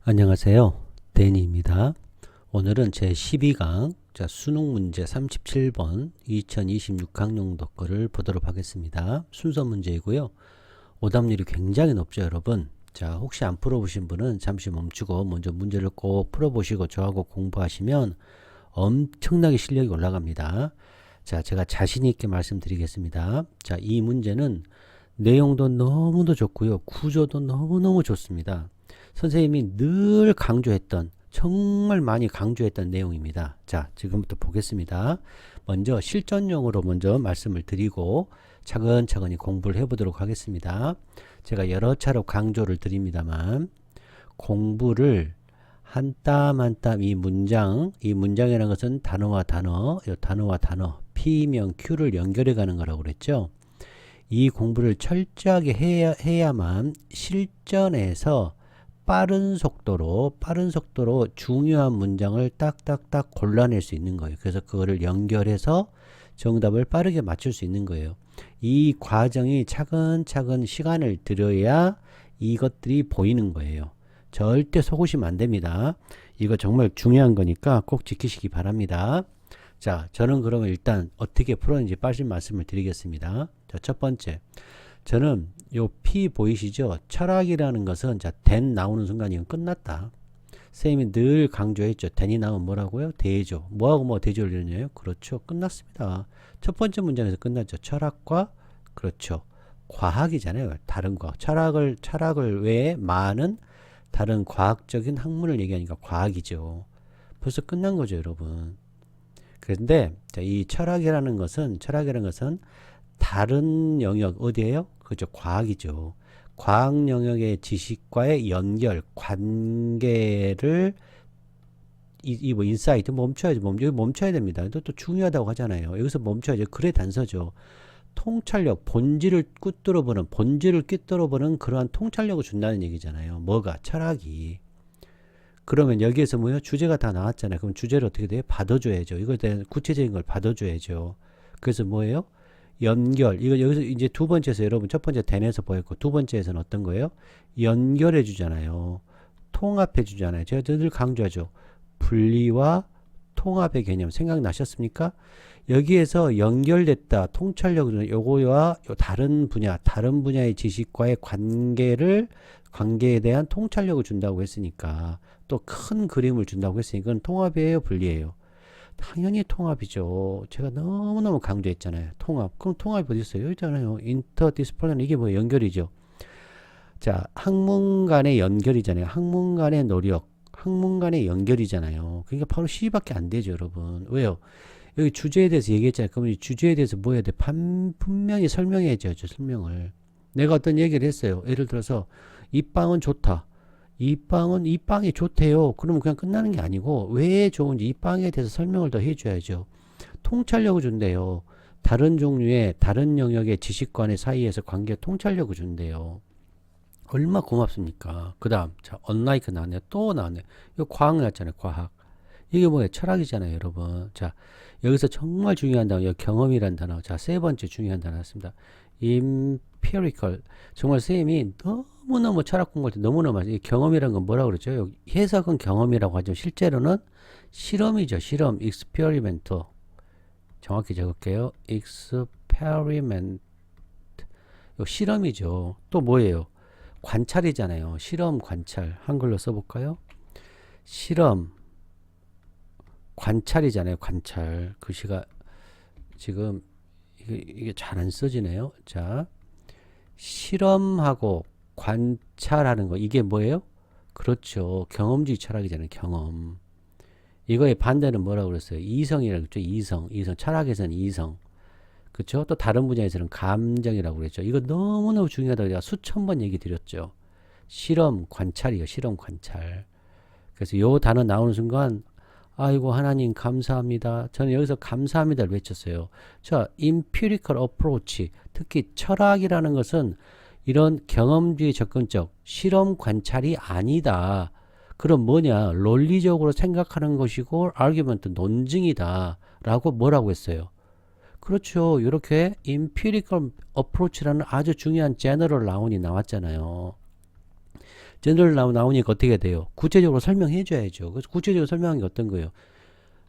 안녕하세요. 데니입니다. 오늘은 제 12강 수능 문제 37번 2026학년도 거를 보도록 하겠습니다. 순서 문제이고요. 오답률이 굉장히 높죠, 여러분. 자, 혹시 안 풀어보신 분은 잠시 멈추고 먼저 문제를 꼭 풀어보시고 저하고 공부하시면 엄청나게 실력이 올라갑니다. 자, 제가 자신 있게 말씀드리겠습니다. 자, 이 문제는 내용도 너무도 좋고요. 구조도 너무너무 좋습니다. 선생님이 늘 강조했던, 정말 많이 강조했던 내용입니다. 자, 지금부터 보겠습니다. 먼저 실전용으로 먼저 말씀을 드리고 차근차근히 공부를 해보도록 하겠습니다. 제가 여러 차례 강조를 드립니다만 공부를 한 땀 한 땀 이 문장이라는 것은 단어와 단어, P명 Q를 연결해 가는 거라고 그랬죠. 이 공부를 철저하게 해야만 실전에서 빠른 속도로 중요한 문장을 딱딱딱 골라낼 수 있는 거예요. 그래서 그거를 연결해서 정답을 빠르게 맞출 수 있는 거예요. 이 과정이 차근차근 시간을 들여야 이것들이 보이는 거예요. 절대 속으시면 안 됩니다. 이거 정말 중요한 거니까 꼭 지키시기 바랍니다. 자, 저는 그러면 일단 어떻게 풀었는지 빨리 말씀을 드리겠습니다. 자, 첫 번째. 저는 요 P 보이시죠? 철학이라는 것은 자, then 나오는 순간 이건 끝났다. 선생님이 늘 강조했죠. then이 나오면 뭐라고요? 대조. 뭐하고 뭐 대조를 이루냐요? 그렇죠. 끝났습니다. 첫 번째 문장에서 끝났죠. 철학과 그렇죠. 과학이잖아요. 다른 과학. 철학을 외에 많은 다른 과학적인 학문을 얘기하니까 과학이죠. 벌써 끝난 거죠, 여러분. 그런데 이 철학이라는 것은 다른 영역 어디예요? 그죠, 과학이죠. 과학 영역의 지식과의 연결, 관계를 뭐 인사이트 멈춰야지, 멈춰야 됩니다. 또 중요하다고 하잖아요. 여기서 멈춰야죠. 글의 단서죠. 통찰력, 본질을 꿰뚫어보는 그러한 통찰력을 준다는 얘기잖아요. 뭐가? 철학이. 그러면 여기에서 뭐예요? 주제가 다 나왔잖아요. 그럼 주제를 어떻게 돼요? 받아줘야죠. 이거에 대한 구체적인 걸 받아줘야죠. 그래서 뭐예요? 연결. 이거 여기서 이제 두 번째에서 여러분 첫 번째 then에서 보였고 두 번째에서는 어떤 거예요? 연결해 주잖아요. 통합해 주잖아요. 제가 늘 강조하죠. 분리와 통합의 개념 생각나셨습니까? 여기에서 연결됐다. 통찰력은 요거와 요 다른 분야의 지식과의 관계에 대한 통찰력을 준다고 했으니까 또 큰 그림을 준다고 했으니까 그건 통합이에요, 분리예요? 당연히 통합이죠. 제가 너무너무 강조했잖아요. 통합. 그럼 통합이 어디 있어요? 여기 있잖아요. 인터디스플리너리. 이게 뭐예요? 연결이죠. 자, 학문 간의 연결이잖아요. 학문 간의 노력. 학문 간의 연결이잖아요. 그러니까 바로 C밖에 안 되죠, 여러분. 왜요? 여기 주제에 대해서 얘기했잖아요. 그러면 이 주제에 대해서 뭐 해야 돼? 분명히 설명해야죠. 설명을. 내가 어떤 얘기를 했어요. 예를 들어서 이 빵은 좋다. 이 빵이 좋대요. 그러면 그냥 끝나는 게 아니고 왜 좋은지 이 빵에 대해서 설명을 더 해줘야죠. 통찰력을 준대요. 다른 종류의 다른 영역의 지식관의 사이에서 관계 통찰력을 준대요. 얼마 고맙습니까? 그 다음 자, unlike 나왔네요. 또 나왔네요. 이거 과학 나왔잖아요. 과학. 이게 뭐예요? 철학이잖아요, 여러분. 자, 여기서 정말 중요한 단어, 여기 경험이란 단어. 자, 세 번째 중요한 단어 나왔습니다. empirical. 정말 선생님이 너무너무 철학 공부할 때 너무너무 많이, 경험이란 건 뭐라고 그러죠? 여기 해석은 경험이라고 하죠. 실제로는 실험이죠. 실험, experiment. 정확히 적을게요. experiment. 실험이죠. 또 뭐예요? 관찰이잖아요. 실험, 관찰. 한글로 써볼까요? 실험, 관찰이잖아요. 관찰. 글씨가 지금 이게 잘 안 써지네요. 자, 실험하고 관찰하는 거 이게 뭐예요? 그렇죠. 경험주의 철학이잖아요. 경험. 이거의 반대는 뭐라고 그랬어요? 이성이라고 그랬죠. 이성. 철학에서는 이성. 그렇죠? 또 다른 분야에서는 감정이라고 그랬죠. 이거 너무너무 중요하다고 제가 수천 번 얘기 드렸죠. 실험, 관찰이요. 실험, 관찰. 그래서 요 단어 나오는 순간 아이고 하나님 감사합니다. 저는 여기서 감사합니다를 외쳤어요. 자, empirical approach. 특히 철학이라는 것은 이런 경험주의 접근적 실험 관찰이 아니다. 그럼 뭐냐? 논리적으로 생각하는 것이고 argument 논증이다. 라고 뭐라고 했어요? 그렇죠. 이렇게 empirical approach라는 아주 중요한 general noun이 나왔잖아요. 제너럴 나오니까 어떻게 돼요? 구체적으로 설명해 줘야죠. 그래서 구체적으로 설명한 게 어떤 거예요?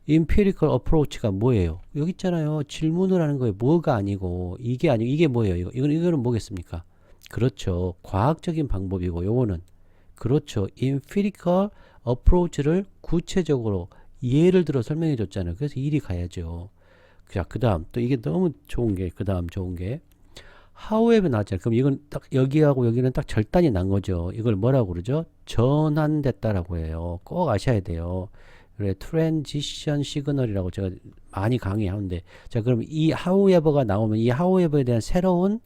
empirical approach가 뭐예요? 여기 있잖아요. 질문을 하는 거예요. 뭐가 아니고 이게 아니고 이게 뭐예요? 이거는 뭐겠습니까? 그렇죠. 과학적인 방법이고 요거는 그렇죠. empirical approach를 구체적으로 예를 들어 설명해 줬잖아요. 그래서 일이 가야죠. 자, 그다음 또 이게 너무 좋은 게 그다음 좋은 게 however 나왔잖아요. 그럼 이건 딱 여기하고 여기는 딱 절단이 난 거죠. 이걸 뭐라고 그러죠? 전환됐다라고 해요. 꼭 아셔야 돼요. 그래, 트랜지션 시그널이라고 제가 많이 강의하는데, 자, 그럼 이 however가 나오면 이 however에 대한 새로운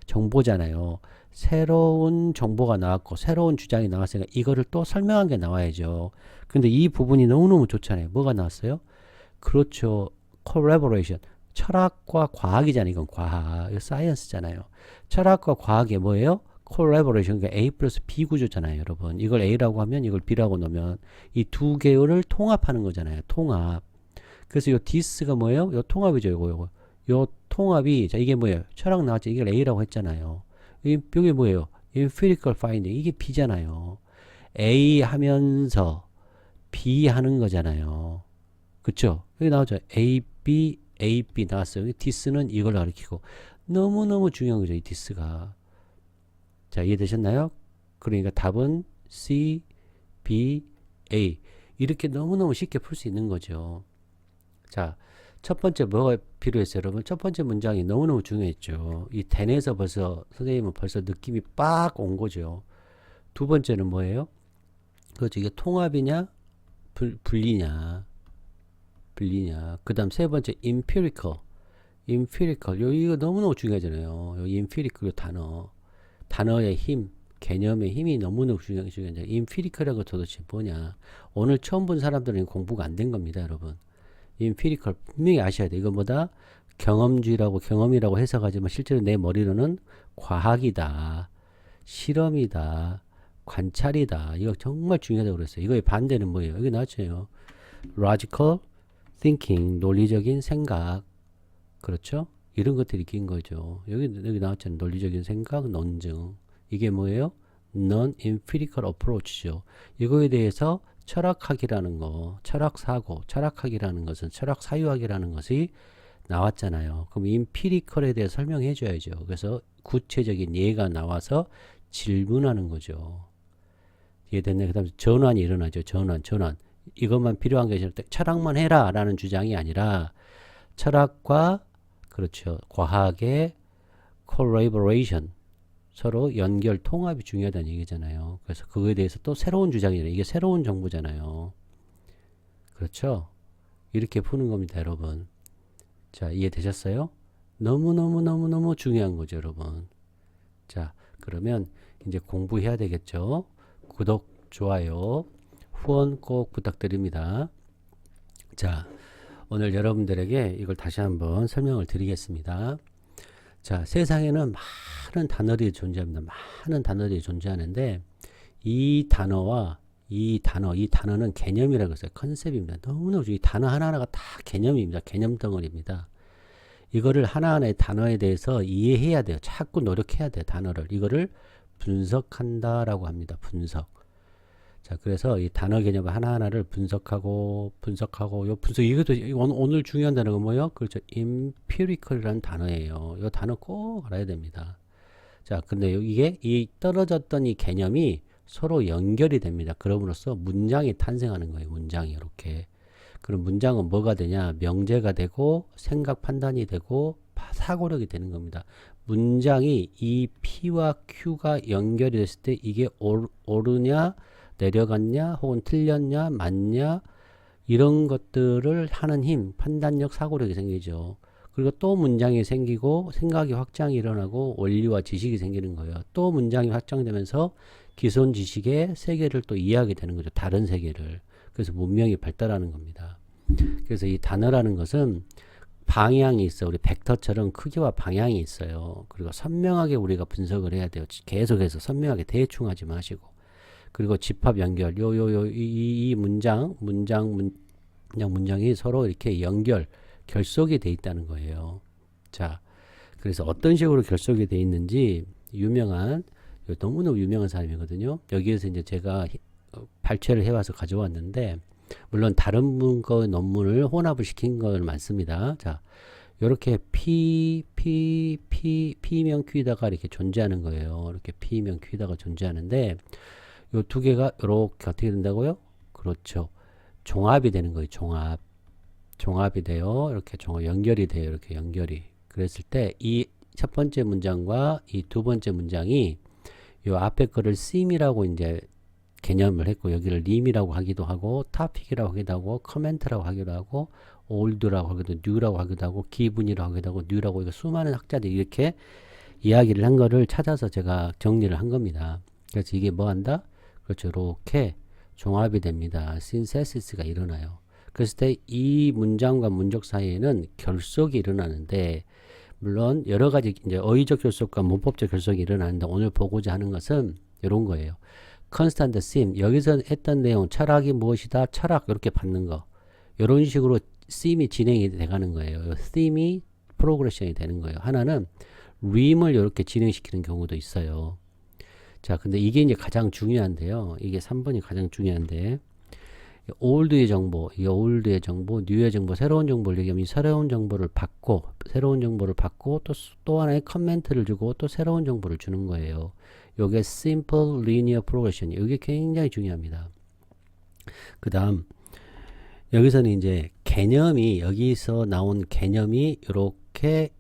정보잖아요. 새로운 정보가 나왔고, 새로운 주장이 나왔으니까 이거를 또 설명한 게 나와야죠. 근데 이 부분이 너무너무 좋잖아요. 뭐가 나왔어요? 그렇죠. collaboration. 철학과 과학이잖아요. 이건 과학. 이거 사이언스잖아요. 철학과 과학이 뭐예요? collaboration. 그러니까 A 플러스 B 구조잖아요. 여러분. 이걸 A라고 하면 이걸 B라고 넣으면 이 두 개를 통합하는 거잖아요. 통합. 그래서 요 this가 뭐예요? 요 통합이죠. 요거. 요 통합이, 자, 이게 뭐예요? 철학 나왔죠. 이걸 A라고 했잖아요. 이게 뭐예요? empirical finding. 이게 B잖아요. A 하면서 B 하는 거잖아요. 그쵸? 여기 나오죠. A, B 나왔어요. this는 이걸 가리키고. 너무너무 중요한 거죠. 이 this가. 자, 이해되셨나요? 그러니까 답은 C, B, A. 이렇게 너무너무 쉽게 풀 수 있는 거죠. 자, 첫 번째 뭐가 필요했어요, 여러분? 첫 번째 문장이 너무너무 중요했죠. 이 then에서 벌써 선생님은 벌써 느낌이 빡 온 거죠. 두 번째는 뭐예요? 그렇죠. 이게 통합이냐, 분리냐. 그 다음 세 번째 empirical. 이거 너무너무 중요하잖아요. 요 empirical 단어의 힘, 개념의 힘이 너무너무 중요해요. empirical이라는 거 도대체 뭐냐. 오늘 처음 본 사람들은 공부가 안 된 겁니다, 여러분. empirical 분명히 아셔야 돼요. 이거보다 경험이라고 해석하지만 실제로 내 머리로는 과학이다, 실험이다, 관찰이다. 이거 정말 중요하다고 그랬어요. 이거의 반대는 뭐예요? 여기 나왔죠. logical thinking, 논리적인 생각. 그렇죠? 이런 것들이 낀 거죠. 여기 나왔잖아요. 논리적인 생각, 논증. 이게 뭐예요? non-empirical approach죠. 이거에 대해서 철학학이라는 거, 철학사고, 철학학이라는 것은 철학사유학이라는 것이 나왔잖아요. 그럼 empirical에 대해 설명해 줘야죠. 그래서 구체적인 예가 나와서 질문하는 거죠. 이해됐네? 그 다음에 전환이 일어나죠. 전환. 이것만 필요한 게 아니라 철학만 해라 라는 주장이 아니라 철학과 그렇죠. 과학의 collaboration, 서로 연결, 통합이 중요하다는 얘기잖아요. 그래서 그거에 대해서 또 새로운 주장이잖아요. 이게 새로운 정보잖아요. 그렇죠? 이렇게 푸는 겁니다, 여러분. 자, 이해되셨어요? 너무너무 중요한 거죠, 여러분. 자, 그러면 이제 공부해야 되겠죠? 구독, 좋아요, 후원 꼭 부탁드립니다. 자, 오늘 여러분들에게 이걸 다시 한번 설명을 드리겠습니다. 자, 세상에는 많은 단어들이 존재합니다. 많은 단어들이 존재하는데 이 단어는 개념이라고 했어요. 컨셉입니다. 너무너무 이 단어 하나하나가 다 개념입니다. 개념 덩어리입니다. 이거를 하나하나의 단어에 대해서 이해해야 돼요. 자꾸 노력해야 돼요. 단어를. 이거를 분석한다라고 합니다. 분석. 자, 그래서 이 단어 개념을 하나하나를 분석하고, 이것도 오늘 중요한 단어가 뭐예요? 그렇죠. empirical이라는 단어예요. 이 단어 꼭 알아야 됩니다. 자, 근데 이게 이 떨어졌던 이 개념이 서로 연결이 됩니다. 그럼으로써 문장이 탄생하는 거예요. 문장이 이렇게. 그럼 문장은 뭐가 되냐? 명제가 되고, 생각 판단이 되고, 사고력이 되는 겁니다. 문장이 이 P와 Q가 연결이 됐을 때 이게 옳으냐, 내려갔냐, 혹은 틀렸냐, 맞냐, 이런 것들을 하는 힘, 판단력, 사고력이 생기죠. 그리고 또 문장이 생기고 생각이 확장이 일어나고 원리와 지식이 생기는 거예요. 또 문장이 확장되면서 기존 지식의 세계를 또 이해하게 되는 거죠. 다른 세계를. 그래서 문명이 발달하는 겁니다. 그래서 이 단어라는 것은 방향이 있어. 우리 벡터처럼 크기와 방향이 있어요. 그리고 선명하게 우리가 분석을 해야 돼요. 계속해서 선명하게 대충 하지 마시고. 그리고 집합 연결, 이 문장이 서로 이렇게 결속이 돼 있다는 거예요. 자, 그래서 어떤 식으로 결속이 돼 있는지 유명한 너무너무 유명한 사람이거든요. 여기에서 이제 제가 발췌를 해와서 가져왔는데, 물론 다른 분 거 논문을 혼합을 시킨 걸 많습니다. 자, 요렇게 P명 Q다가 이렇게 존재하는 거예요. 이렇게 P명 Q다가 존재하는데, 요 두 개가 요렇게 어떻게 된다고요? 그렇죠. 종합이 되는 거예요. 종합이 돼요. 이렇게 연결이 돼요. 이렇게 연결이. 그랬을 때 이 첫 번째 문장과 이 두 번째 문장이 요 앞에 거를 sim이라고 이제 개념을 했고, 여기를 님이라고 하기도 하고, topic이라고 하기도 하고, comment라고 하기도 하고, old라고 하기도, new라고 하기도 하고, 기분이라고 하기도 하고, new라고 하기도, 수많은 학자들이 이렇게 이야기를 한 거를 찾아서 제가 정리를 한 겁니다. 그래서 이게 뭐 한다? 그렇죠. 이렇게 종합이 됩니다. synthesis가 일어나요. 그랬을 때 이 문장과 문적 사이에는 결속이 일어나는데, 물론 여러 가지 이제 어휘적 결속과 문법적 결속이 일어나는데, 오늘 보고자 하는 것은 이런 거예요. constant theme, 여기서 했던 내용, 철학이 무엇이다, 철학 이렇게 받는 거, 이런 식으로 theme이 진행이 돼가는 거예요. theme이 프로그레션이 되는 거예요. 하나는 림을 이렇게 진행시키는 경우도 있어요. 자, 근데 이게 이제 가장 중요한데요. 이게 3번이 가장 중요한데, 올드의 정보, 이 올드의 정보, 뉴의 정보, 새로운 정보를 얘기하면 이 새로운 정보를 받고, 또 하나의 커멘트를 주고, 또 새로운 정보를 주는 거예요. 요게 simple linear progression, 이게 굉장히 중요합니다. 그 다음, 여기서는 이제 개념이, 여기서 나온 개념이 요렇게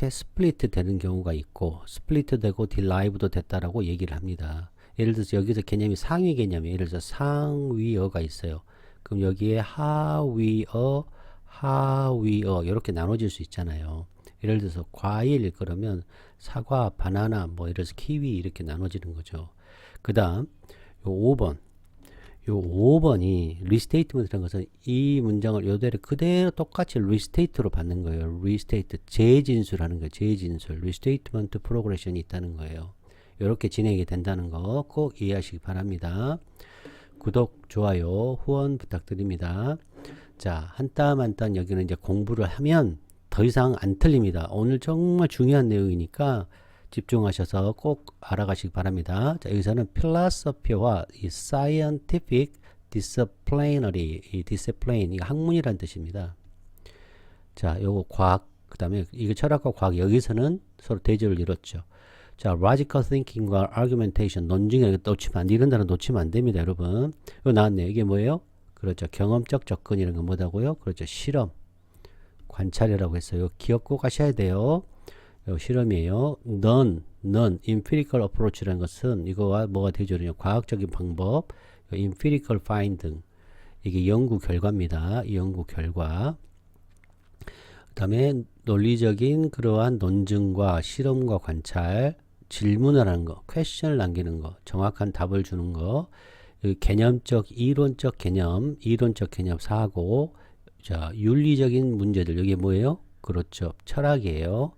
스플리트 되는 경우가 있고, 스플리트 되고 딜라이브도 됐다라고 얘기를 합니다. 예를 들어서 여기서 개념이 상위 개념이에요. 예를 들어서 상위어가 있어요. 그럼 여기에 하위어 이렇게 나눠질 수 있잖아요. 예를 들어서 과일 그러면 사과, 바나나, 뭐 예를 들어서 키위 이렇게 나눠지는 거죠. 그 다음 요 5번이 리스테이트먼트라는 것은 이 문장을 요대로 그대로 똑같이 리스테이트로 받는 거예요. 리스테이트, 재진술하는 거예요. 재진술, 리스테이트먼트 프로그레션이 있다는 거예요. 이렇게 진행이 된다는 거 꼭 이해하시기 바랍니다. 구독, 좋아요, 후원 부탁드립니다. 자, 한 땀 한 땀 여기는 이제 공부를 하면 더 이상 안 틀립니다. 오늘 정말 중요한 내용이니까 집중하셔서 꼭 알아가시기 바랍니다. 자, 여기서는 philosophy와 이 scientific disciplinary, 이 discipline, 이거 학문이란 뜻입니다. 자, 요거 과학, 그 다음에 이게 철학과 과학, 여기서는 서로 대조를 이뤘죠. 자, logical thinking과 argumentation, 논증에 놓치면 안 돼. 이런 단어 놓치면 안 됩니다, 여러분. 이거 나왔네요. 이게 뭐예요? 그렇죠. 경험적 접근이라는 건 뭐다고요? 그렇죠. 실험, 관찰이라고 했어요. 기억 꼭 하셔야 돼요. 요 실험이에요. non empirical approach라는 것은 이거와 뭐가 되죠? 과학적인 방법, empirical finding, 이게 연구 결과입니다. 이 연구 결과. 그 다음에 논리적인 그러한 논증과 실험과 관찰, 질문을 하는 거, 퀘스천을 남기는 거, 정확한 답을 주는 거, 개념적, 이론적 개념 사고, 자, 윤리적인 문제들, 여기 뭐예요? 그렇죠. 철학이에요.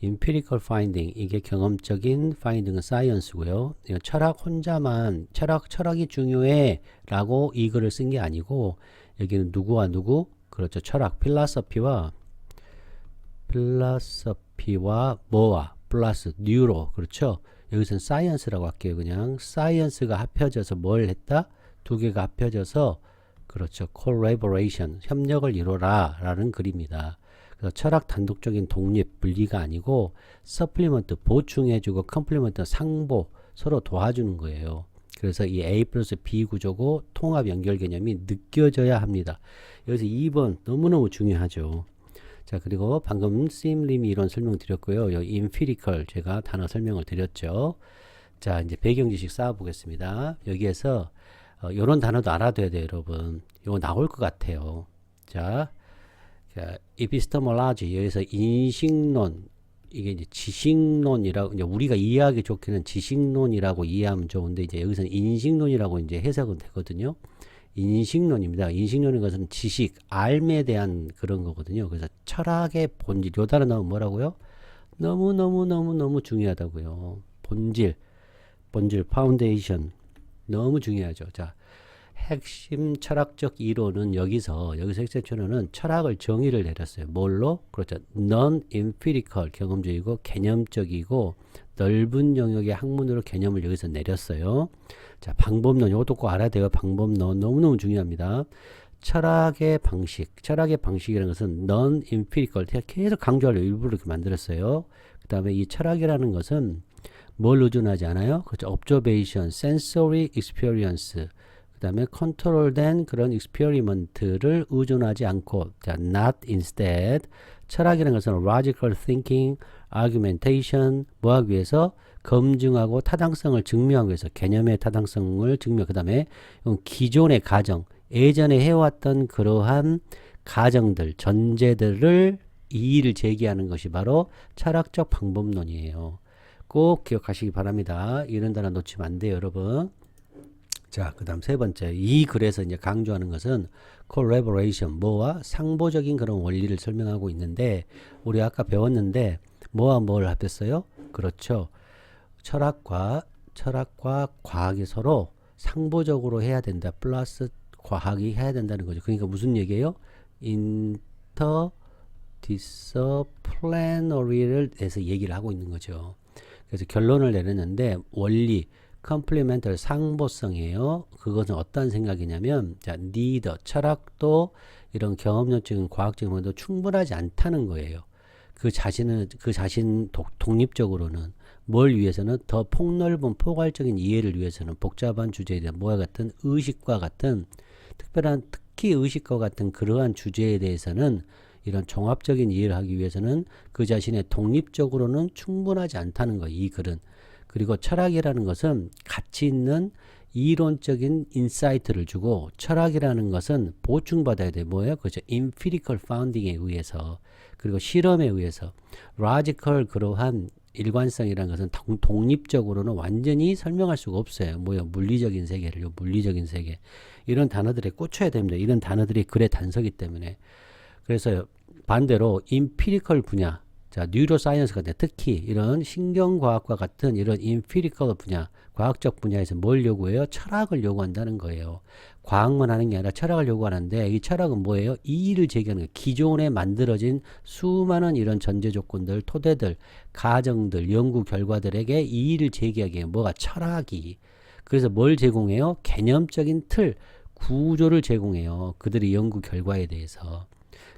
empirical finding, 이게 경험적인 finding은 science고요. 철학 혼자만, 철학이 중요해 라고 이 글을 쓴 게 아니고, 여기는 누구와 누구? 그렇죠. 철학, 필라서피와 뭐와 플러스 뉴로, 그렇죠. 여기서는 사이언스라고 할게요. 그냥 사이언스가 합쳐져서 뭘 했다? 두 개가 합쳐져서, 그렇죠. collaboration, 협력을 이뤄라 라는 글입니다. 그래서 철학 단독적인 독립 분리가 아니고 서플리먼트, 보충해주고, 컴플리먼트, 상보, 서로 도와주는 거예요. 그래서 이 A 플러스 B 구조고 통합 연결 개념이 느껴져야 합니다. 여기서 2번 너무너무 중요하죠. 자, 그리고 방금 심림이 이론 설명드렸고요. 여기 empirical 제가 단어 설명을 드렸죠. 자, 이제 배경 지식 쌓아보겠습니다. 여기에서 이런 단어도 알아둬야 돼요, 여러분. 이거 나올 것 같아요. 자, epistemology, 여기서 인식론, 이게 이제 지식론이라고, 이제 우리가 이해하기 좋게는 지식론이라고 이해하면 좋은데, 이제 여기서는 인식론이라고 이제 해석은 되거든요. 인식론입니다. 인식론인 것은 지식, 알에 대한 그런 거거든요. 그래서 철학의 본질, 요 단어 나오면 뭐라고요? 너무 중요하다고요. 본질, 파운데이션. 너무 중요하죠. 자, 핵심 철학적 이론은 여기서 엑센츄어는 철학을 정의를 내렸어요. 뭘로? 그렇죠. non-empirical 경험적이고 개념적이고 넓은 영역의 학문으로 개념을 여기서 내렸어요. 자, 방법론 이것도 꼭 알아야 돼요. 방법론 너무너무 중요합니다. 철학의 방식이라는 것은 non-empirical 계속 강조하려고 일부러 이렇게 만들었어요. 그 다음에 이 철학이라는 것은 뭘 의존하지 않아요? 그렇죠. observation, sensory experience, 그 다음에 컨트롤된 그런 experiment를 의존하지 않고, 자, not instead. 철학이라는 것은 logical thinking, argumentation, 뭐 하기 위해서? 검증하고 타당성을 증명하기 위해서, 개념의 타당성을 증명, 그 다음에 기존의 가정, 예전에 해왔던 그러한 가정들, 전제들을 이의를 제기하는 것이 바로 철학적 방법론이에요. 꼭 기억하시기 바랍니다. 이런 단어 놓치면 안 돼요, 여러분. 자, 그 다음 세 번째. 이 글에서 이제 강조하는 것은 collaboration, 뭐와 상보적인 그런 원리를 설명하고 있는데, 우리 아까 배웠는데, 뭐와 뭘 합했어요? 그렇죠. 철학과 과학이 서로 상보적으로 해야 된다. 플러스 과학이 해야 된다는 거죠. 그러니까 무슨 얘기예요? interdisciplinary를 해서 얘기를 하고 있는 거죠. 그래서 결론을 내렸는데 원리, complementary 상보성이에요. 그것은 어떤 생각이냐면, 자, neither 철학도 이런 경험론적인 과학적인 것도 충분하지 않다는 거예요. 그 자신 독립적으로는 뭘 위해서는 더 폭넓은 포괄적인 이해를 위해서는 복잡한 주제에 대한 뭐와 같은 의식과 같은 특히 의식과 같은 그러한 주제에 대해서는 이런 종합적인 이해를 하기 위해서는 그 자신의 독립적으로는 충분하지 않다는 거예요. 이 글은. 그리고 철학이라는 것은 가치 있는 이론적인 인사이트를 주고, 철학이라는 것은 보충받아야 돼. 뭐예요? 그렇죠. empirical founding에 의해서, 그리고 실험에 의해서, logical 그러한 일관성이라는 것은 독립적으로는 완전히 설명할 수가 없어요. 뭐요? 물리적인 세계를요. 물리적인 세계. 이런 단어들에 꽂혀야 됩니다. 이런 단어들이 글의 단서기 때문에. 그래서 반대로 empirical 분야, 자, 뉴로사이언스 같은 특히 이런 신경과학과 같은 이런 empirical 분야, 과학적 분야에서 뭘 요구해요? 철학을 요구한다는 거예요. 과학만 하는 게 아니라 철학을 요구하는데, 이 철학은 뭐예요? 이의를 제기하는 거예요. 기존에 만들어진 수많은 이런 전제 조건들, 토대들, 가정들, 연구 결과들에게 이의를 제기하기 위해 뭐가 철학이. 그래서 뭘 제공해요? 개념적인 틀, 구조를 제공해요. 그들의 연구 결과에 대해서.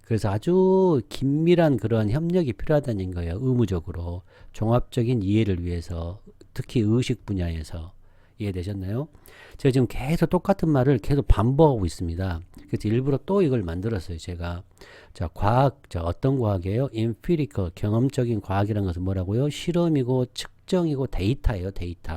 그래서 아주 긴밀한 그러한 협력이 필요하다는 거예요. 의무적으로. 종합적인 이해를 위해서. 특히 의식 분야에서. 이해되셨나요? 제가 지금 계속 똑같은 말을 계속 반복하고 있습니다. 그래서 일부러 또 이걸 만들었어요. 제가. 자, 어떤 과학이에요? empirical, 경험적인 과학이라는 것은 뭐라고요? 실험이고 측정이고 데이터예요. 데이터.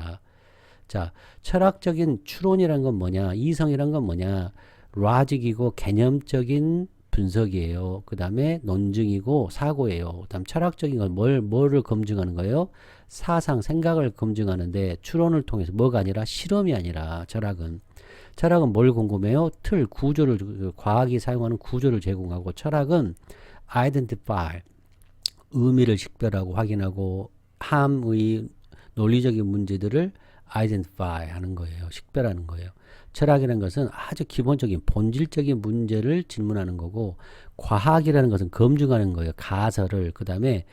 자, 철학적인 추론이란 건 뭐냐? 이성이란 건 뭐냐? logic이고 개념적인 분석이에요. 그 다음에 논증이고 사고예요. 그 다음 철학적인 건 뭐를 검증하는 거예요? 사상, 생각을 검증하는데 추론을 통해서 뭐가 아니라 실험이 아니라 철학은 뭘 궁금해요? 틀, 구조를, 과학이 사용하는 구조를 제공하고, 철학은 identify, 의미를 식별하고 확인하고 함의 논리적인 문제들을 identify 하는 거예요. 식별하는 거예요. 철학이라는 것은 아주 기본적인 본질적인 문제를 질문하는 거고, 과학이라는 것은 검증하는 거예요. 가설을. 그 다음에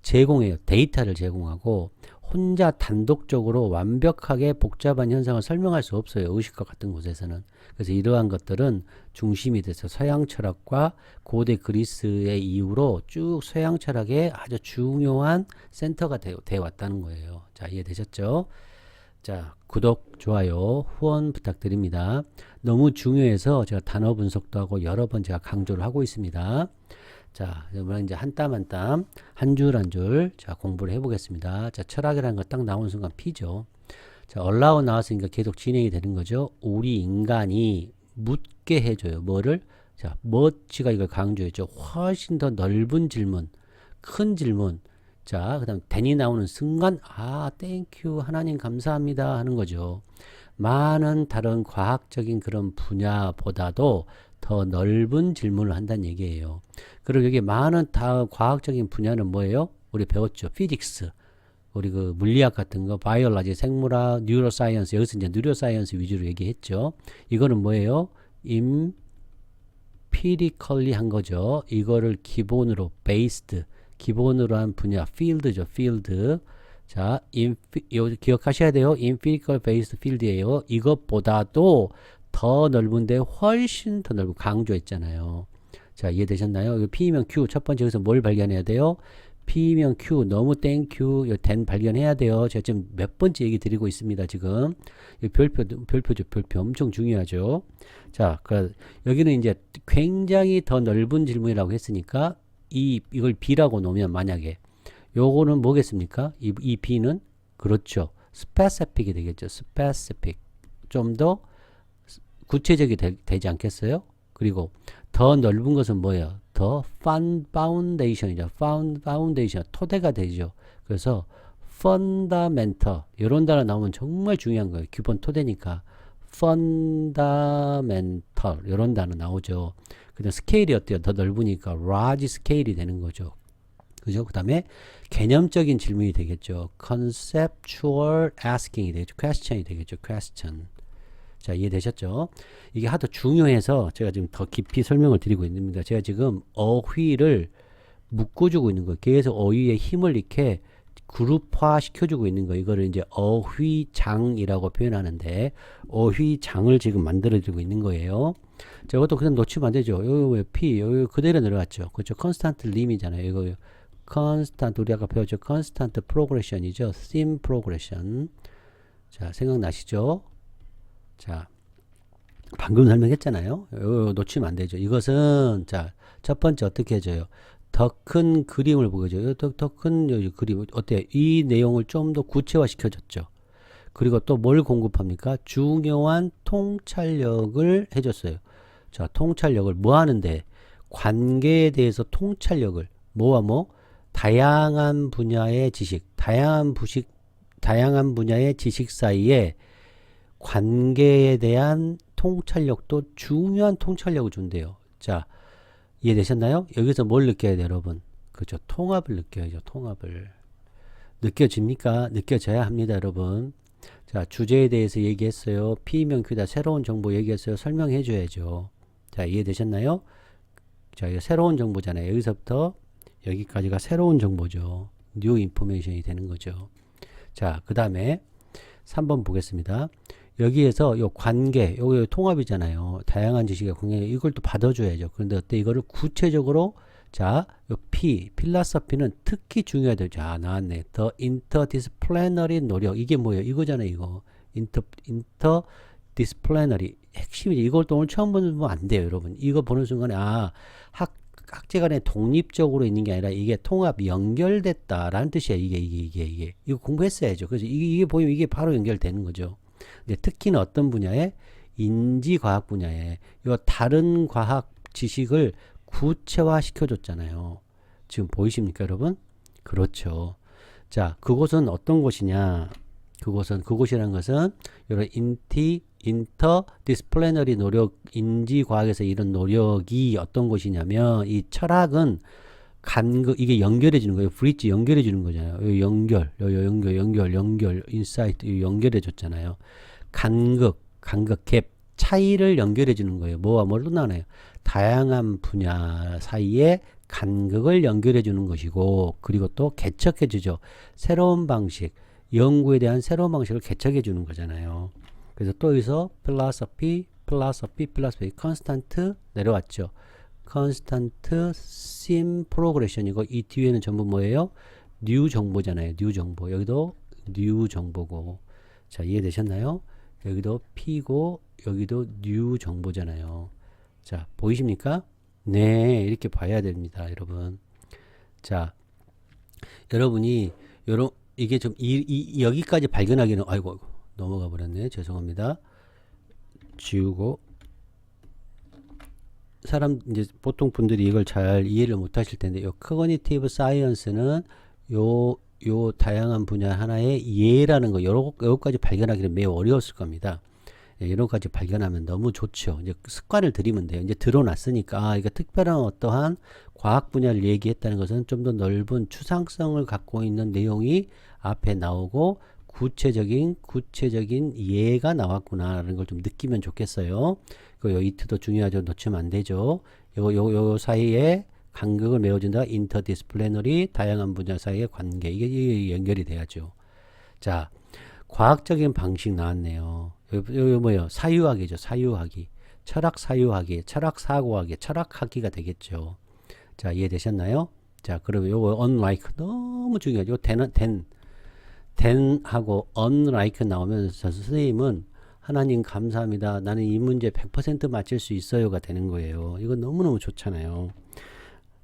제공해요. 데이터를 제공하고, 혼자 단독적으로 완벽하게 복잡한 현상을 설명할 수 없어요. 의식과 같은 곳에서는. 그래서 이러한 것들은 중심이 돼서 서양 철학과 고대 그리스의 이후로 쭉 서양 철학의 아주 중요한 센터가 되어 왔다는 거예요. 자, 이해되셨죠? 자, 구독, 좋아요, 후원 부탁드립니다. 너무 중요해서 제가 단어 분석도 하고 여러 번 제가 강조를 하고 있습니다. 자, 그러면 이제 한 땀 한 땀, 한 줄 한 줄, 자, 공부를 해보겠습니다. 자, 철학이라는 거 딱 나오는 순간 P죠. 자, allow 나왔으니까 계속 진행이 되는 거죠. 우리 인간이 묻게 해줘요. 뭐를? 자, much가 이걸 강조했죠. 훨씬 더 넓은 질문, 큰 질문. 자, 그 다음 then이 나오는 순간 땡큐 하나님 감사합니다 하는 거죠. 많은 다른 과학적인 그런 분야보다도 더 넓은 질문을 한다는 얘기예요. 그리고 여기 많은 과학적인 분야는 뭐예요? 우리 배웠죠. 피직스, 우리 그 물리학 같은 거, 바이올라지, 생물학, 뉴로사이언스, 여기서 이제 뉴로사이언스 위주로 얘기했죠. 이거는 뭐예요? empirically 한 거죠. 이거를 기본으로, based, 기본으로 한 분야, field죠, field. 자, 기억하셔야 돼요. empirical based field예요. 이것보다도 더 넓은데 훨씬 더 넓고 강조했잖아요. 자, 이해되셨나요? 이거 P면 Q, 첫 번째 여기서 뭘 발견해야 돼요? P면 Q, 너무 땡큐, 된 발견해야 돼요. 제가 지금 몇 번째 얘기 드리고 있습니다, 지금. 별표죠, 별표. 엄청 중요하죠. 자, 여기는 이제 굉장히 더 넓은 질문이라고 했으니까, 이걸 B라고 놓으면 만약에, 요거는 뭐겠습니까? 이 B는? 그렇죠. specific이 되겠죠. specific. 좀 더 구체적이 되지 않겠어요? 그리고 더 넓은 것은 뭐예요? 더 foundation이죠. foundation, 토대가 되죠. 그래서 fundamental, 이런 단어 나오면 정말 중요한 거예요. 기본 토대니까. fundamental, 이런 단어 나오죠. 그다음 스케일이 어때요? 더 넓으니까 large 스케일이 되는 거죠. 그죠? 그 다음에 개념적인 질문이 되겠죠. conceptual asking이 되겠죠. question이 되겠죠. question. 자, 이해되셨죠? 이게 하도 중요해서 제가 지금 더 깊이 설명을 드리고 있습니다. 제가 지금 어휘를 묶어주고 있는 거예요. 계속 어휘의 힘을 이렇게 그룹화 시켜주고 있는 거예요. 이거를 이제 어휘장이라고 표현하는데, 어휘장을 지금 만들어주고 있는 거예요. 자, 이것도 그냥 놓치면 안 되죠. 여기 P, 여기 그대로 내려갔죠. 그렇죠. constant lim이잖아요. 이거 constant, 우리 아까 배웠죠. constant progression이죠. theme progression. 자, 생각나시죠? 자, 방금 설명했잖아요. 놓치면 안 되죠. 이것은, 자, 첫 번째 어떻게 해줘요? 더 큰 그림을 보여줘요. 더 큰 그림. 어때요? 이 내용을 좀 더 구체화 시켜줬죠. 그리고 또 뭘 공급합니까? 중요한 통찰력을 해줬어요. 자, 통찰력을 뭐 하는데? 관계에 대해서 통찰력을, 뭐와 뭐? 다양한 분야의 지식, 다양한 분야의 지식 사이에 관계에 대한 통찰력도 중요한 통찰력을 준대요. 자, 이해되셨나요? 여기서 뭘 느껴야 돼요, 여러분? 그죠? 통합을 느껴야죠, 통합을. 느껴집니까? 느껴져야 합니다, 여러분. 자, 주제에 대해서 얘기했어요. P면 Q다. 새로운 정보 얘기했어요. 설명해 줘야죠. 자, 이해되셨나요? 자, 이거 새로운 정보잖아요. 여기서부터 여기까지가 새로운 정보죠. New information이 되는 거죠. 자, 그 다음에 3번 보겠습니다. 여기에서 요 관계, 요거 통합이잖아요. 다양한 지식의 관계, 이걸 또 받아줘야죠. 그런데 어때? 이거를 구체적으로, 자, 요 P, 필라서피는 특히 중요하죠. 자, 나왔네. The interdisciplinary 노력. 이게 뭐예요? 이거잖아요, 이거. interdisciplinary. 핵심이지. 이걸 또 오늘 처음 보면 안 돼요, 여러분. 이거 보는 순간에, 학제 간에 독립적으로 있는 게 아니라 이게 통합 연결됐다라는 뜻이에요. 이게. 이거 공부했어야죠. 그래서 이게 보이면 이게 바로 연결되는 거죠. 근데 특히는 어떤 분야에? 인지과학 분야에. 이 다른 과학 지식을 구체화 시켜줬잖아요. 지금 보이십니까, 여러분? 그렇죠. 자, 그곳은 어떤 곳이냐? 그곳이라는 것은 이런 인터디스플레너리 노력, 인지과학에서 이런 노력이 어떤 곳이냐면, 이 철학은 이게 연결해 주는 거예요. 브릿지 연결해 주는 거잖아요. 연결, 인사이트 연결해 줬잖아요. 간극, 갭, 차이를 연결해 주는 거예요. 뭐와 뭘로 나눠요? 다양한 분야 사이에 간극을 연결해 주는 것이고, 그리고 또 개척해 주죠. 새로운 방식, 연구에 대한 새로운 방식을 개척해 주는 거잖아요. 그래서 또 여기서 philosophy, constant 내려왔죠. constant theme progression이고, 이 뒤에는 전부 뭐예요? new 정보잖아요. new 정보. 여기도 new 정보고. 자, 이해되셨나요? 여기도 P고, 여기도 new 정보잖아요. 자, 보이십니까? 네, 이렇게 봐야 됩니다, 여러분. 자, 여러분이 이게 좀 여기까지 발견하기는, 아이고 넘어가 버렸네. 죄송합니다. 지우고. 이제 보통 분들이 이걸 잘 이해를 못 하실 텐데, 요 커그니티브 사이언스는 요 다양한 분야 하나의 예라는 거, 요거까지 발견하기는 매우 어려웠을 겁니다. 이런 것까지 발견하면 너무 좋죠. 이제 습관을 들이면 돼요. 이제 드러났으니까, 이거 특별한 어떠한 과학 분야를 얘기했다는 것은 좀 더 넓은 추상성을 갖고 있는 내용이 앞에 나오고 구체적인 예가 나왔구나라는 걸 좀 느끼면 좋겠어요. 그 요 it도 중요하죠. 놓치면 안 되죠. 요 사이에 간극을 메워준다. 인터디스플레너리 다양한 분야 사이의 관계 이게 연결이 돼야죠. 자, 과학적인 방식 나왔네요. 요 뭐요? 사유학이죠. 사유학이. 철학 사유학이, 철학 사고학이, 철학학기가 되겠죠. 자, 이해되셨나요? 자, 그러면 요거 unlike 너무 중요하죠. then하고 unlike 나오면 선생님은 하나님 감사합니다. 나는 이 문제 100% 맞힐 수 있어요가 되는 거예요. 이거 너무너무 좋잖아요.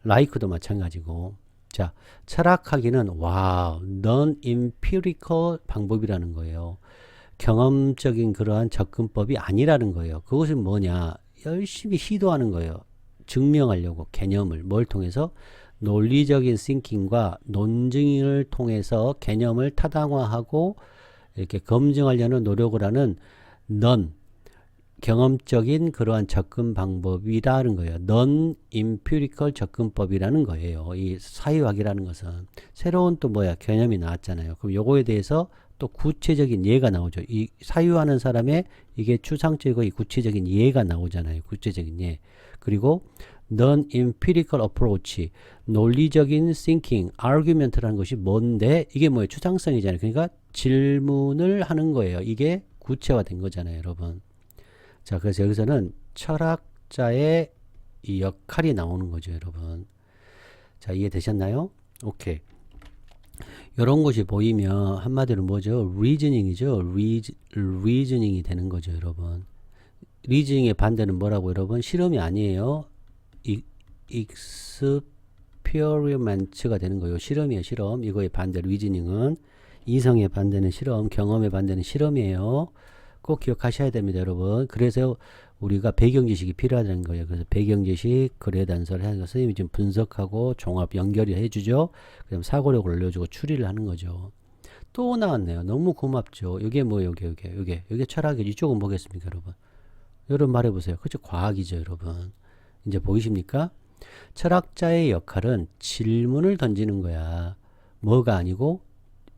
like도 마찬가지고. 자, 철학하기는 와, non-empirical 방법이라는 거예요. 경험적인 그러한 접근법이 아니라는 거예요. 그것은 뭐냐? 열심히 시도하는 거예요. 증명하려고 개념을 뭘 통해서 논리적인 싱킹과 논증을 통해서 개념을 타당화하고 이렇게 검증하려는 노력을 하는 경험적인 그러한 접근 방법이라는 거예요. non-empirical 접근법이라는 거예요. 이 사유학이라는 것은 새로운 또 뭐야 개념이 나왔잖아요. 그럼 요거에 대해서 또 구체적인 예가 나오죠. 이 사유하는 사람의 이게 추상적이고 이 구체적인 예가 나오잖아요. 구체적인 예. 그리고 non-empirical approach, 논리적인 thinking, argument라는 것이 뭔데 이게 뭐예요? 추상성이잖아요. 그러니까 질문을 하는 거예요. 이게 구체화된 거잖아요, 여러분. 자, 그래서 여기서는 철학자의 이 역할이 나오는 거죠, 여러분. 자, 이해되셨나요? 오케이. 이런 것이 보이면 한마디로 뭐죠? reasoning이죠. reasoning이 되는 거죠, 여러분. reasoning의 반대는 뭐라고, 여러분? 실험이 아니에요. experiment가 되는 거예요. 실험이에요, 실험. 이거의 반대 reasoning은 이성의 반대는 실험, 경험의 반대는 실험이에요. 꼭 기억하셔야 됩니다, 여러분. 그래서 우리가 배경 지식이 필요하다는 거예요. 그래서 배경 지식, 거래 단서를 하는 것을 선생님이 좀 분석하고 종합 연결이 해주죠. 그다음 사고력을 올려주고 추리를 하는 거죠. 또 나왔네요. 너무 고맙죠. 이게 뭐예요? 이게 철학이죠. 이쪽은 뭐겠습니까, 여러분? 여러분 말해보세요. 그죠? 과학이죠, 여러분. 이제 보이십니까? 철학자의 역할은 질문을 던지는 거야. 뭐가 아니고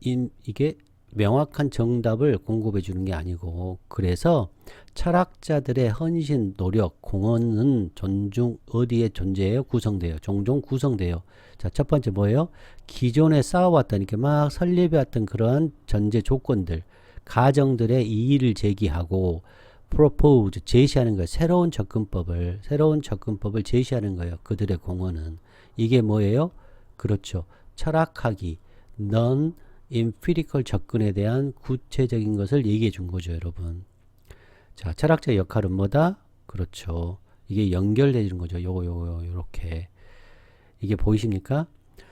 이게 명확한 정답을 공급해 주는 게 아니고, 그래서 철학자들의 헌신, 노력, 공헌은 어디에 존재해요? 구성돼요. 종종 구성돼요. 자, 첫 번째 뭐예요? 기존에 쌓아왔던 이렇게 막 설립해왔던 그러한 전제 조건들, 가정들의 이의를 제기하고 propose, 제시하는 거예요. 새로운 접근법을 제시하는 거예요. 그들의 공헌은. 이게 뭐예요? 그렇죠. 철학하기, non-empirical 접근에 대한 구체적인 것을 얘기해 준 거죠, 여러분. 자, 철학자의 역할은 뭐다? 그렇죠. 이게 연결되어 주는 거죠. 요렇게. 이게 보이십니까?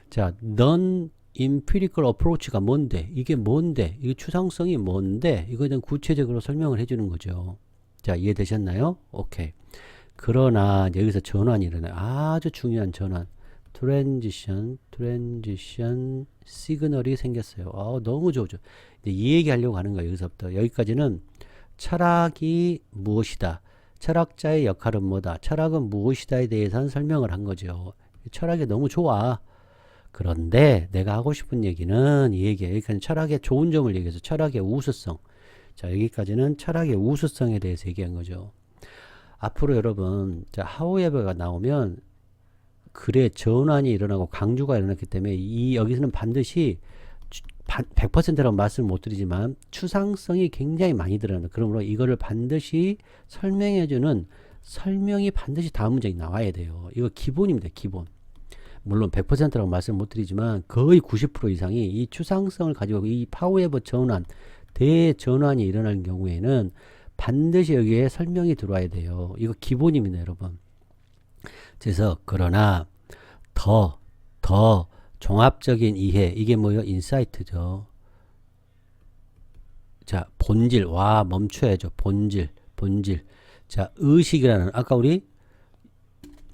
자, non-empirical approach가 뭔데? 이게 뭔데? 이게 추상성이 뭔데? 이거에 대한 구체적으로 설명을 해주는 거죠. 자, 이해되셨나요? 오케이. 그러나 여기서 전환이 일어나요. 아주 중요한 전환. 트랜지션 시그널이 생겼어요. 너무 좋죠. 이 얘기 하려고 하는 거예요. 여기서부터. 여기까지는 철학이 무엇이다. 철학자의 역할은 뭐다. 철학은 무엇이다에 대해서는 설명을 한 거죠. 철학이 너무 좋아. 그런데 내가 하고 싶은 얘기는 이 얘기예요. 여기까지는 철학의 좋은 점을 얘기해서 철학의 우수성. 자, 여기까지는 철학의 우수성에 대해서 얘기한 거죠. 앞으로 여러분, 자, 하우에버가 나오면 글의 전환이 일어나고 강조가 일어났기 때문에 여기서는 반드시 100%라고 말씀을 못 드리지만 추상성이 굉장히 많이 들어갑니다. 그러므로 이거를 반드시 설명해주는 설명이 반드시 다음 문장이 나와야 돼요. 이거 기본입니다. 기본. 물론 100%라고 말씀을 못 드리지만 거의 90% 이상이 이 추상성을 가지고 이 파워웨버 전환, 대전환이 일어나는 경우에는 반드시 여기에 설명이 들어와야 돼요. 이거 기본입니다, 여러분. 그래서 그러나 더 종합적인 이해, 이게 뭐예요? 인사이트죠. 자, 본질. 와, 멈춰야죠. 본질. 자, 의식이라는, 아까 우리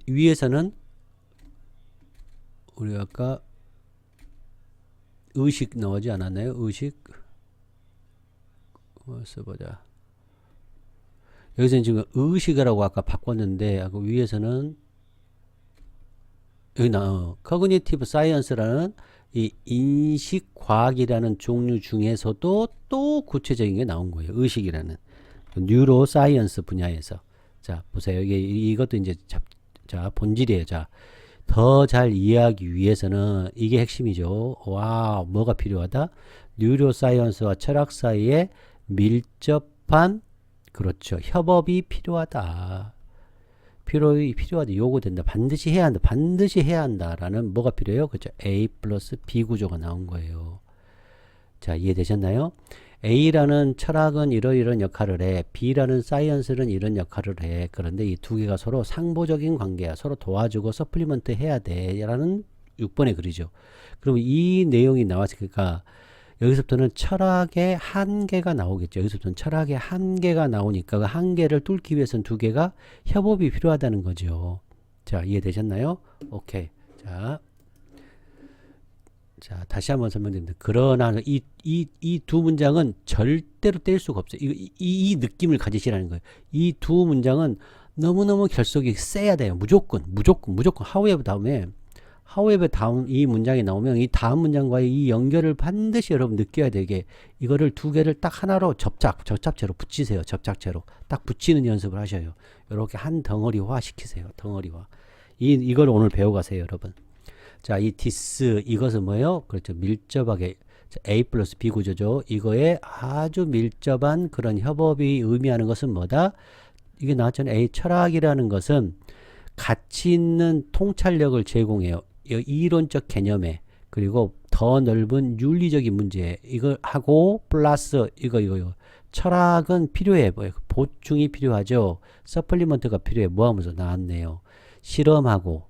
위에서는 우리 아까 의식 나오지 않았나요? 의식. 써보자. 여기서는 지금 의식이라고 아까 바꿨는데, 아까 위에서는 여기 Cognitive Science라는 이 인식과학이라는 종류 중에서도 또 구체적인 게 나온 거예요. 의식이라는 뉴로사이언스 분야에서. 자, 보세요. 이것도 이제 자, 본질이에요. 자, 더 잘 이해하기 위해서는 이게 핵심이죠. 와, 뭐가 필요하다? 뉴로사이언스와 철학 사이에 밀접한, 그렇죠, 협업이 필요하다. 필요하다. 요구된다. 반드시 해야 한다. 반드시 해야 한다라는 뭐가 필요해요? 그렇죠. A 플러스 B 구조가 나온 거예요. 자, 이해되셨나요? A라는 철학은 이런 역할을 해. B라는 사이언스는 이런 역할을 해. 그런데 이 두 개가 서로 상보적인 관계야. 서로 도와주고 서플리먼트 해야 돼. 라는 6번의 글이죠. 그럼 이 내용이 나왔으니까 여기서부터는 철학의 한계가 나오겠죠. 여기서부터는 철학의 한계가 나오니까 그 한계를 뚫기 위해서는 두 개가 협업이 필요하다는 거죠. 자, 이해되셨나요? 오케이. 자, 다시 한번 설명드립니다. 그러나 이 두 문장은 절대로 뗄 수가 없어요. 이 느낌을 가지시라는 거예요. 이 두 문장은 너무너무 결속이 세야 돼요. 무조건. however 다음 이 문장이 나오면 이 다음 문장과의 이 연결을 반드시 여러분 느껴야 되게 이거를 두 개를 딱 하나로 접착제로 붙이세요. 접착제로 딱 붙이는 연습을 하셔요. 이렇게 한 덩어리화 시키세요. 덩어리화. 이걸 오늘 배워가세요, 여러분. 자, 이 디스 이것은 뭐예요? 그렇죠. 밀접하게 A 플러스 B 구조죠. 이거에 아주 밀접한 그런 협업이 의미하는 것은 뭐다? 이게 나왔잖아요. A 철학이라는 것은 가치 있는 통찰력을 제공해요. 이론적 개념에 그리고 더 넓은 윤리적인 문제에 이걸 하고 플러스 이거 철학은 필요해 보여요. 보충이 필요하죠. 서플리먼트가 필요해. 뭐 하면서 나왔네요. 실험하고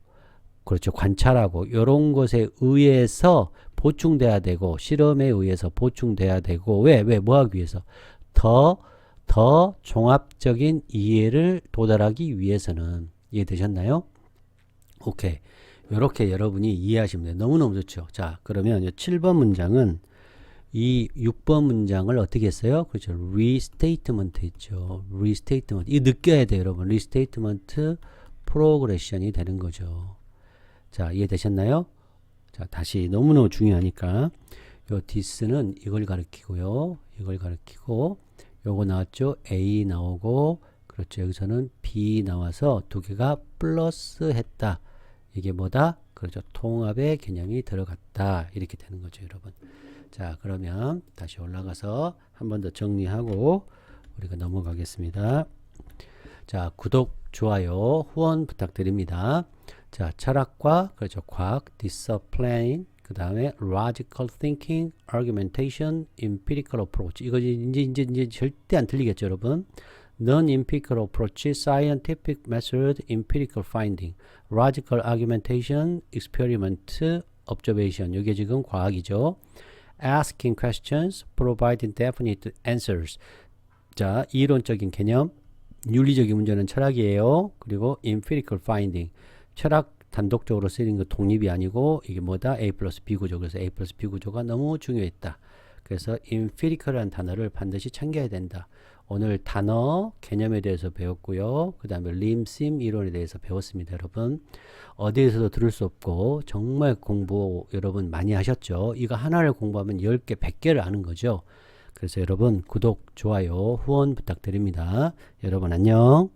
그렇죠. 관찰하고 이런 것에 의해서 보충돼야 되고 실험에 의해서 보충돼야 되고 왜 뭐 하기 위해서 더 종합적인 이해를 도달하기 위해서는 이해되셨나요? 오케이. 이렇게 여러분이 이해하시면 돼요. 너무너무 좋죠. 자, 그러면 7번 문장은 이 6번 문장을 어떻게 했어요? 그렇죠. restatement 있죠. restatement. 이거 느껴야 돼요, 여러분. restatement 프로그레션이 되는 거죠. 자, 이해되셨나요? 자, 다시 너무너무 중요하니까 요 this는 이걸 가리키고요. 이걸 가리키고 요거 나왔죠? A 나오고 그렇죠. 여기서는 B 나와서 두 개가 플러스 했다. 이게 뭐다? 그렇죠. 통합의 개념이 들어갔다. 이렇게 되는 거죠, 여러분. 자, 그러면 다시 올라가서 한 번 더 정리하고 우리가 넘어가겠습니다. 자, 구독, 좋아요, 후원 부탁드립니다. 자, 철학과 그렇죠. 과학, discipline, 그 다음에 logical thinking, argumentation, empirical approach. 이거 이제 절대 안 틀리겠죠, 여러분. Non-empirical approach, scientific method, empirical finding, logical argumentation, experiment, observation. 이게 지금 과학이죠. Asking questions, providing definite answers. 자, 이론적인 개념, 윤리적인 문제는 철학이에요. 그리고 empirical finding. 철학 단독적으로 쓰이는 거 독립이 아니고 이게 뭐다? A 플러스 B 구조. 그래서 A 플러스 B 구조가 너무 중요했다. 그래서 empirical이라는 단어를 반드시 챙겨야 된다. 오늘 단어, 개념에 대해서 배웠고요. 그 다음에 림심 이론에 대해서 배웠습니다, 여러분. 어디에서도 들을 수 없고 정말 공부 여러분 많이 하셨죠? 이거 하나를 공부하면 10개, 100개를 아는 거죠. 그래서 여러분 구독, 좋아요, 후원 부탁드립니다. 여러분 안녕.